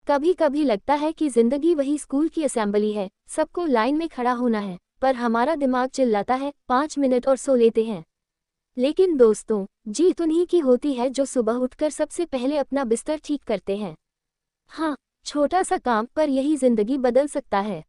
कभी कभी लगता है कि जिंदगी वही स्कूल की असेंबली है, सबको लाइन में खड़ा होना है, पर हमारा दिमाग चिल्लाता है 5 मिनट और सो लेते हैं। लेकिन दोस्तों, जीत उन्हीं की होती है जो सुबह उठकर सबसे पहले अपना बिस्तर ठीक करते हैं। हाँ, छोटा सा काम पर यही जिंदगी बदल सकता है।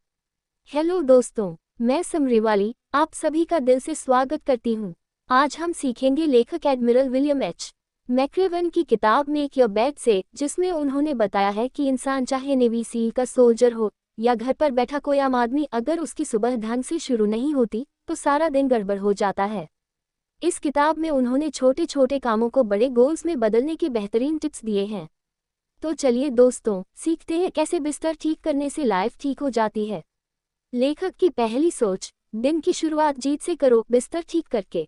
हेलो दोस्तों, मैं समरीवाली आप सभी का दिल से स्वागत करती हूँ। आज हम सीखेंगे लेखक एडमिरल विलियम एच मैक्रेवन की किताब मेक योर बेड से, जिसमें उन्होंने बताया है कि इंसान चाहे नेवी सील का सोल्जर हो या घर पर बैठा कोई आम आदमी, अगर उसकी सुबह ढंग से शुरू नहीं होती तो सारा दिन गड़बड़ हो जाता है। इस किताब में उन्होंने छोटे छोटे कामों को बड़े गोल्स में बदलने के बेहतरीन टिप्स दिए हैं। तो चलिए दोस्तों, सीखते हैं कैसे बिस्तर ठीक करने से लाइफ ठीक हो जाती है। लेखक की पहली सोच, दिन की शुरुआत जीत से करो, बिस्तर ठीक करके।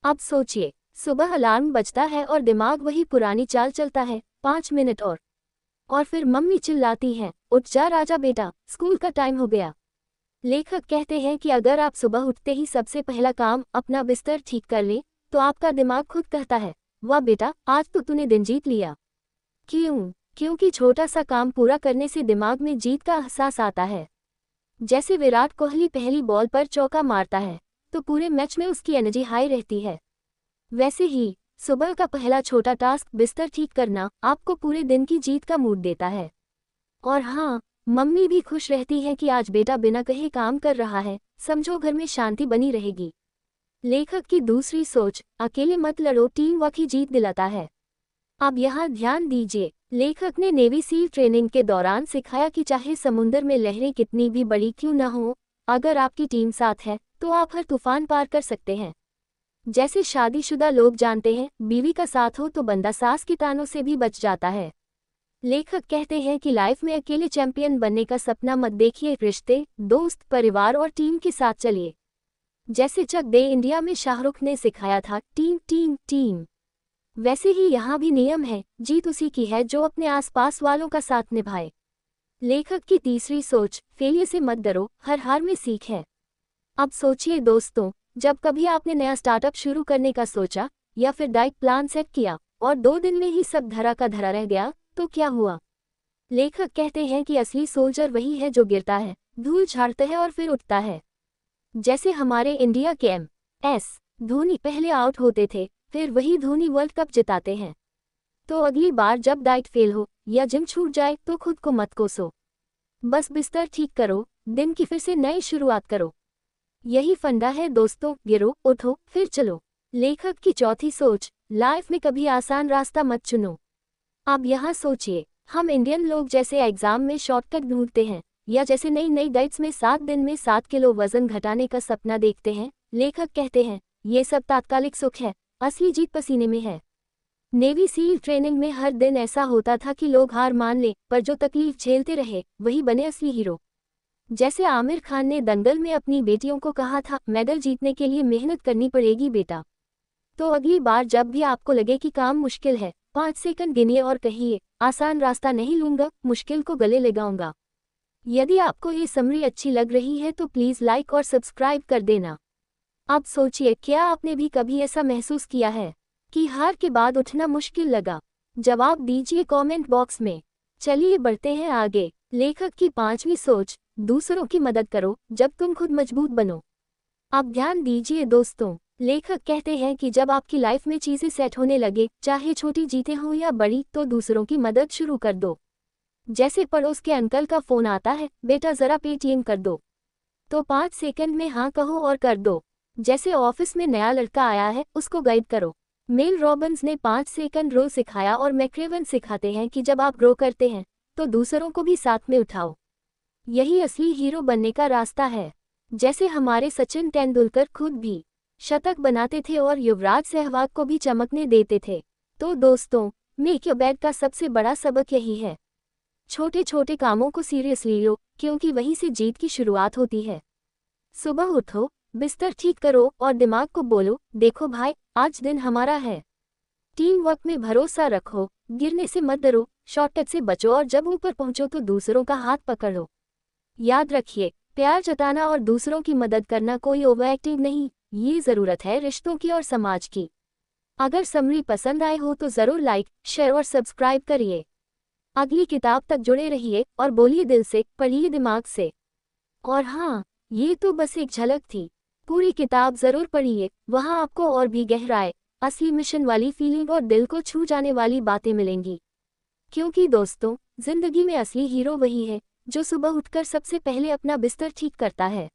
अब सोचिए, सुबह अलार्म बजता है और दिमाग वही पुरानी चाल चलता है, 5 मिनट और फिर मम्मी चिल्लाती है, उठ जा राजा बेटा, स्कूल का टाइम हो गया। लेखक कहते हैं कि अगर आप सुबह उठते ही सबसे पहला काम अपना बिस्तर ठीक कर लें, तो आपका दिमाग खुद कहता है, वाह बेटा, आज तो तूने दिन जीत लिया। क्यों? क्योंकि छोटा सा काम पूरा करने से दिमाग में जीत का एहसास आता है। जैसे विराट कोहली पहली बॉल पर चौका मारता है तो पूरे मैच में उसकी एनर्जी हाई रहती है। वैसे ही सुबह का पहला छोटा टास्क बिस्तर ठीक करना आपको पूरे दिन की जीत का मूड देता है। और हाँ, मम्मी भी खुश रहती है कि आज बेटा बिना कहे काम कर रहा है, समझो घर में शांति बनी रहेगी। लेखक की दूसरी सोच, अकेले मत लड़ो, टीम वर्क ही जीत दिलाता है। अब यहाँ ध्यान दीजिए, लेखक ने नेवी सील ट्रेनिंग के दौरान सिखाया कि चाहे समुद्र में लहरें कितनी भी बड़ी क्यों न हो, अगर आपकी टीम साथ है तो आप हर तूफान पार कर सकते हैं। जैसे शादीशुदा लोग जानते हैं, बीवी का साथ हो तो बंदा सास की तानों से भी बच जाता है। लेखक कहते हैं कि लाइफ में अकेले चैंपियन बनने का सपना मत देखिए, रिश्ते, दोस्त, परिवार और टीम के साथ चलिए। जैसे चक दे इंडिया में शाहरुख ने सिखाया था, टीम टीम टीम। वैसे ही यहाँ भी नियम है, जीत उसी की है जो अपने आसपास वालों का साथ निभाए। लेखक की तीसरी सोच, फेलियर से मत डरो, हर हार में सीख है। अब सोचिए दोस्तों, जब कभी आपने नया स्टार्टअप शुरू करने का सोचा या फिर डाइट प्लान सेट किया और 2 दिन में ही सब धरा का धरा रह गया, तो क्या हुआ? लेखक कहते हैं कि असली सोल्जर वही है जो गिरता है, धूल झाड़ता है और फिर उठता है। जैसे हमारे इंडिया के एम.एस. धोनी पहले आउट होते थे, फिर वही धोनी वर्ल्ड कप जिताते हैं। तो अगली बार जब डाइट फेल हो या जिम छूट जाए तो खुद को मत कोसो, बस बिस्तर ठीक करो, दिन की फिर से नई शुरुआत करो। यही फंडा है दोस्तों, गिरो, उठो, फिर चलो। लेखक की चौथी सोच, लाइफ में कभी आसान रास्ता मत चुनो। अब यहाँ सोचिए, हम इंडियन लोग जैसे एग्जाम में शॉर्टकट ढूंढते हैं या जैसे नई नई डाइट्स में 7 दिन में 7 किलो वजन घटाने का सपना देखते हैं। लेखक कहते हैं, ये सब तात्कालिक सुख है, असली जीत पसीने में है। नेवी सील ट्रेनिंग में हर दिन ऐसा होता था कि लोग हार मान ले, पर जो तकलीफ झेलते रहे वही बने असली हीरो। जैसे आमिर खान ने दंगल में अपनी बेटियों को कहा था, मेडल जीतने के लिए मेहनत करनी पड़ेगी बेटा। तो अगली बार जब भी आपको लगे कि काम मुश्किल है, 5 सेकंड गिनिए और कहिए, आसान रास्ता नहीं लूंगा, मुश्किल को गले लगाऊंगा। यदि आपको ये समरी अच्छी लग रही है तो प्लीज़ लाइक और सब्सक्राइब कर देना। अब सोचिए, क्या आपने भी कभी ऐसा महसूस किया है कि हार के बाद उठना मुश्किल लगा? जवाब दीजिए कमेंट बॉक्स में। चलिए बढ़ते हैं आगे। लेखक की 5वीं सोच, दूसरों की मदद करो जब तुम खुद मजबूत बनो। अब ध्यान दीजिए दोस्तों, लेखक कहते हैं कि जब आपकी लाइफ में चीज़ें सेट होने लगे, चाहे छोटी जीतें हों या बड़ी, तो दूसरों की मदद शुरू कर दो। जैसे पड़ोस के अंकल का फ़ोन आता है, बेटा ज़रा पेटीएम कर दो, तो 5 सेकंड में हाँ कहो और कर दो। जैसे ऑफिस में नया लड़का आया है, उसको गाइड करो। मेल रॉबिन्स ने 5 सेकंड रूल सिखाया और मैक्रेवन सिखाते हैं कि जब आप ग्रो करते हैं तो दूसरों को भी साथ में उठाओ। यही असली हीरो बनने का रास्ता है। जैसे हमारे सचिन तेंदुलकर खुद भी शतक बनाते थे और युवराज सहवाग को भी चमकने देते थे। तो दोस्तों, मेक योर बेड का सबसे बड़ा सबक यही है, छोटे छोटे कामों को सीरियसली लो, क्योंकि वहीं से जीत की शुरुआत होती है। सुबह उठो, बिस्तर ठीक करो और दिमाग को बोलो, देखो भाई, आज दिन हमारा है। टीम वर्क में भरोसा रखो, गिरने से मत डरो, शॉर्टकट से बचो और जब ऊपर पहुंचो तो दूसरों का हाथ पकड़ो। याद रखिए, प्यार जताना और दूसरों की मदद करना कोई ओवर एक्टिंग नहीं, ये ज़रूरत है रिश्तों की और समाज की। अगर समरी पसंद आए हो तो ज़रूर लाइक, शेयर और सब्सक्राइब करिए। अगली किताब तक जुड़े रहिए और बोलिए दिल से, पढ़िए दिमाग से। और हाँ, ये तो बस एक झलक थी। पूरी किताब जरूर पढ़िए, वहाँ आपको और भी गहराई, असली मिशन वाली फीलिंग और दिल को छू जाने वाली बातें मिलेंगी। क्योंकि दोस्तों, जिंदगी में असली हीरो वही है जो सुबह उठकर सबसे पहले अपना बिस्तर ठीक करता है।